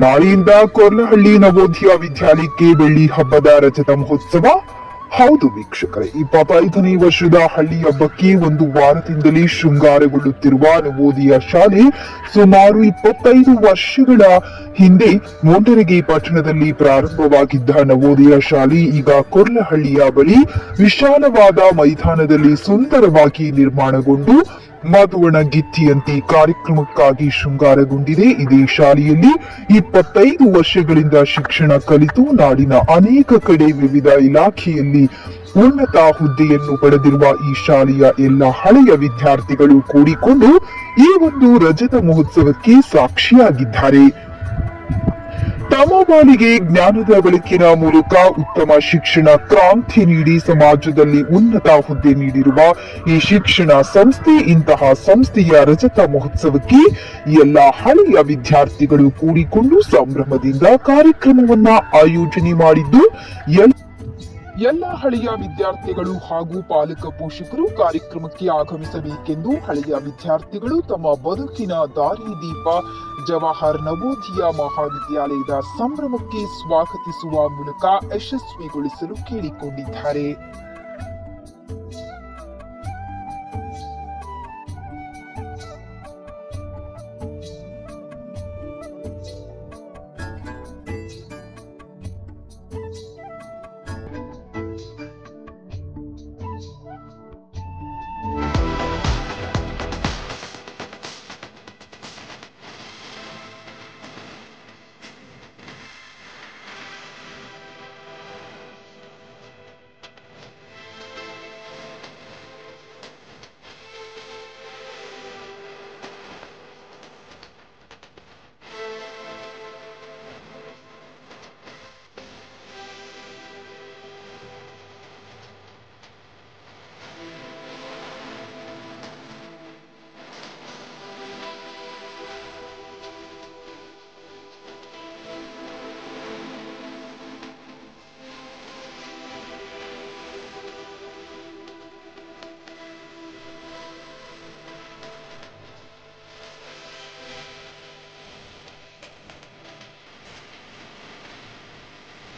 ನಾಳೆಯಿಂದ ಕೊರ್ಲಹಳ್ಳಿ ನವೋದಯ ವಿದ್ಯಾಲಯಕ್ಕೆ ಬೆಳ್ಳಿ ಹಬ್ಬದ ರಜತ ಮಹೋತ್ಸವ. ಹೌದು ವೀಕ್ಷಕರೇ, 25ನೇ ವರ್ಷದ ಹಳ್ಳಿ ಹಬ್ಬಕ್ಕೆ ಒಂದು ವಾರದಿಂದಲೇ ಶೃಂಗಾರಗೊಳ್ಳುತ್ತಿರುವ ನವೋದಯ ಶಾಲೆ ಸುಮಾರು 25 ವರ್ಷಗಳ ಹಿಂದೆ ಮೋಂಟರಗಿ ಪಟ್ಟಣದಲ್ಲಿ ಪ್ರಾರಂಭವಾಗಿದ್ದ ನವೋದಯ ಶಾಲೆ ಈಗ ಕೊರ್ಲಹಳ್ಳಿಯ ಬಳಿ ವಿಶಾಲವಾದ ಮೈದಾನದಲ್ಲಿ ಸುಂದರವಾಗಿ ನಿರ್ಮಾಣಗೊಂಡು ಮಧುವಣಗಿತ್ತಿಯಂತೆ ಕಾರ್ಯಕ್ರಮಕ್ಕಾಗಿ ಶೃಂಗಾರಗೊಂಡಿದೆ. ಇದೇ ಶಾಲೆಯಲ್ಲಿ 25 ವರ್ಷಗಳಿಂದ ಶಿಕ್ಷಣ ಕಲಿತು ನಾಡಿನ ಅನೇಕ ಕಡೆ ವಿವಿಧ ಇಲಾಖೆಯಲ್ಲಿ ಉನ್ನತ ಹುದ್ದೆಯನ್ನು ಪಡೆದಿರುವ ಈ ಶಾಲೆಯ ಎಲ್ಲ ಹಳೆಯ ವಿದ್ಯಾರ್ಥಿಗಳು ಕೂಡಿಕೊಂಡು ಈ ಒಂದು ರಜತ ಮಹೋತ್ಸವಕ್ಕೆ ಸಾಕ್ಷಿಯಾಗಿದ್ದಾರೆ. ತಮ್ಮ ಬಾಳಿಗೆ ಜ್ಞಾನದ ಬೆಳಕಿನ ಮೂಲಕ ಉತ್ತಮ ಶಿಕ್ಷಣ ಕ್ರಾಂತಿ ನೀಡಿ ಸಮಾಜದಲ್ಲಿ ಉನ್ನತ ಹುದ್ದೆ ನೀಡಿರುವ ಈ ಶಿಕ್ಷಣ ಸಂಸ್ಥೆ, ಇಂತಹ ಸಂಸ್ಥೆಯ ರಜತ ಮಹೋತ್ಸವಕ್ಕೆ ಎಲ್ಲ ಹಳೆಯ ವಿದ್ಯಾರ್ಥಿಗಳು ಕೂಡಿಕೊಂಡು ಸಂಭ್ರಮದಿಂದ ಕಾರ್ಯಕ್ರಮವನ್ನ ಆಯೋಜನೆ ಮಾಡಿದ್ದು ಎಲ್ಲ ಹಳೆಯ ವಿದ್ಯಾರ್ಥಿಗಳು ಹಾಗೂ ಪಾಲಕ ಪೋಷಕರು ಕಾರ್ಯಕ್ರಮಕ್ಕೆ ಆಗಮಿಸಬೇಕೆಂದು ಹಳೆಯ ವಿದ್ಯಾರ್ಥಿಗಳು ತಮ್ಮ ಬದುಕಿನ ದಾರಿದೀಪ ಜವಾಹರ್ ನವೋದಯ ಮಹಾವಿದ್ಯಾಲಯದ ಸಂಭ್ರಮಕ್ಕೆ ಸ್ವಾಗತಿಸುವ ಮೂಲಕ ಯಶಸ್ವಿಗೊಳಿಸಲು ಕೇಳಿಕೊಂಡಿದ್ದಾರೆ.